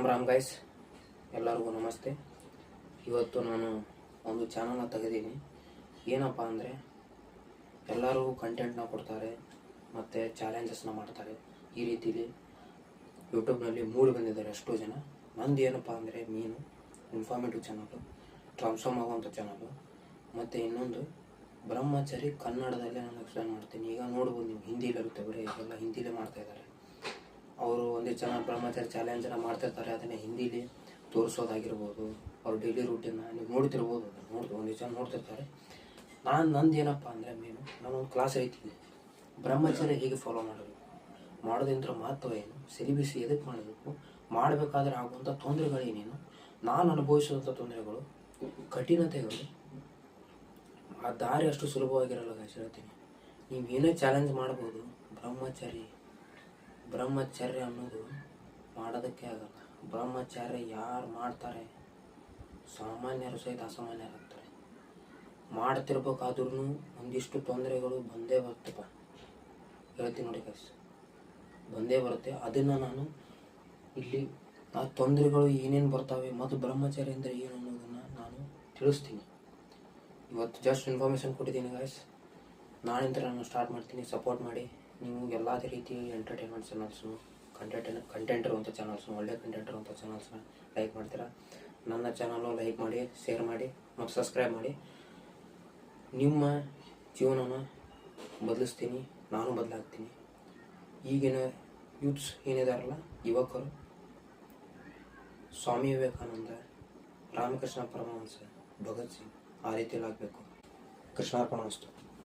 Ram Ram guys, ಎಲ್ಲರಿಗೂ ನಮಸ್ತೆ. ಇವತ್ತು ನಾನು ಒಂದು ಚಾನಲ್ನ ತೆಗೆದೀನಿ. ಏನಪ್ಪ ಅಂದರೆ ಎಲ್ಲರೂ ಕಂಟೆಂಟ್ನ ಕೊಡ್ತಾರೆ ಮತ್ತು ಚಾಲೆಂಜಸ್ನ ಮಾಡ್ತಾರೆ. ಈ ರೀತಿಲಿ ಯೂಟ್ಯೂಬ್ನಲ್ಲಿ ಮೂಡಿ ಬಂದಿದ್ದಾರೆ ಎಷ್ಟೋ ಜನ. ನಂದು ಏನಪ್ಪ ಅಂದರೆ ಮೀನು ಇನ್ಫಾರ್ಮೇಟಿವ್ ಚಾನಲು, ಟ್ರಾನ್ಸ್ಫಾರ್ಮ್ ಆಗುವಂಥ ಚಾನಲು, ಮತ್ತು ಇನ್ನೊಂದು ಬ್ರಹ್ಮಚಾರಿ ಕನ್ನಡದಲ್ಲೇ ನಾನು ಎಕ್ಸ್ಪ್ಲೇನ್ ಮಾಡ್ತೀನಿ. ಈಗ ನೋಡ್ಬೋದು ನೀವು, ಹಿಂದಿಲಿರುತ್ತೆ, ಬರೀ ಇದೆಲ್ಲ ಹಿಂದಿಲೇ ಮಾಡ್ತಾಯಿದ್ದಾರೆ. ಅವರು ಒಂದೇ ಚಾನಲ್ ಬ್ರಹ್ಮಚಾರಿ ಚಾಲೆಂಜನ್ನು ಮಾಡ್ತಿರ್ತಾರೆ, ಅದನ್ನೇ ಹಿಂದಿಲಿ ತೋರಿಸೋದಾಗಿರ್ಬೋದು. ಅವ್ರು ಡೈಲಿ ರೂಟೀನ್ನ ನೀವು ನೋಡ್ತಿರ್ಬೋದು, ಒಂದೇ ಚಾನಲ್ ನೋಡ್ತಿರ್ತಾರೆ. ನಂದು ಏನಪ್ಪ ಅಂದರೆ ನಾನೊಂದು ಕ್ಲಾಸ್ ಹೇಳ್ತೀನಿ, ಬ್ರಹ್ಮಚಾರಿ ಹೇಗೆ ಫಾಲೋ ಮಾಡಬೇಕು, ಮಾಡೋದ್ರಿಂದ ಮಹತ್ವ ಏನು, ಸಿಲಿಬಸ್ ಎದಕ್ಕೆ ಮಾಡಬೇಕು, ಮಾಡಬೇಕಾದ್ರೆ ಆಗುವಂಥ ತೊಂದರೆಗಳೇನೇನು, ನಾನು ಅನುಭವಿಸುವಂಥ ತೊಂದರೆಗಳು, ಕಠಿಣತೆಗಳು, ಆ ದಾರಿ ಅಷ್ಟು ಸುಲಭವಾಗಿರಲ್ಲ ಅಂತ ಹೇಳ್ತೀನಿ. ನೀವು ಏನೇ ಚಾಲೆಂಜ್ ಮಾಡ್ಬೋದು, ಬ್ರಹ್ಮಚರ್ಯ ಅನ್ನೋದು ಮಾಡೋದಕ್ಕೆ ಆಗಲ್ಲ. ಬ್ರಹ್ಮಚರ್ಯ ಯಾರು ಮಾಡ್ತಾರೆ, ಸಾಮಾನ್ಯರು ಸಹಿತ ಅಸಾಮಾನ್ಯರಾಗ್ತಾರೆ. ಮಾಡ್ತಿರ್ಬೇಕಾದ್ರೂ ಒಂದಿಷ್ಟು ತೊಂದರೆಗಳು ಬಂದೇ ಬರ್ತಪ್ಪ, ಹೇಳ್ತೀನಿ ನೋಡಿ ಗೈಸ್, ಬಂದೇ ಬರುತ್ತೆ. ಅದನ್ನು ನಾನು ಇಲ್ಲಿ ಆ ತೊಂದರೆಗಳು ಏನೇನು ಬರ್ತವೆ ಮತ್ತು ಬ್ರಹ್ಮಚರ್ಯ ಅಂದರೆ ಏನು ಅನ್ನೋದನ್ನು ನಾನು ತಿಳಿಸ್ತೀನಿ. ಇವತ್ತು ಜಸ್ಟ್ ಇನ್ಫಾರ್ಮೇಷನ್ ಕೊಟ್ಟಿದ್ದೀನಿ ಗೈಸ್. ನಾಳಿಂದ ನಾನು ಸ್ಟಾರ್ಟ್ ಮಾಡ್ತೀನಿ. ಸಪೋರ್ಟ್ ಮಾಡಿ. ನೀವು ಎಲ್ಲದೇ ರೀತಿ ಎಂಟರ್ಟೈನ್ಮೆಂಟ್ ಚಾನಲ್ಸು, ಕಂಟೆಂಟ್ ಇರುವಂಥ ಚಾನಲ್ಸು, ಒಳ್ಳೆ ಕಂಟೆಂಟ್ ಇರುವಂಥ ಚಾನಲ್ಸ್ನ ಲೈಕ್ ಮಾಡ್ತೀರಾ. ನನ್ನ ಚಾನಲ್ಲು ಲೈಕ್ ಮಾಡಿ, ಶೇರ್ ಮಾಡಿ ಮತ್ತು ಸಬ್ಸ್ಕ್ರೈಬ್ ಮಾಡಿ. ನಿಮ್ಮ ಜೀವನನ ಬದಲಿಸ್ತೀನಿ, ನಾನು ಬದಲಾಗ್ತೀನಿ. ಈಗಿನ ಯೂತ್ಸ್ ಏನಿದಾರಲ್ಲ, ಯುವಕರು ಸ್ವಾಮಿ ವಿವೇಕಾನಂದ, ರಾಮಕೃಷ್ಣ ಪರಮಹಂಸ, ಭಗತ್ ಸಿಂಗ್ ಆ ರೀತಿಯಲ್ಲಿ ಆಗಬೇಕು. ಕೃಷ್ಣಾರ್ಪಣ ವಸ್ತು.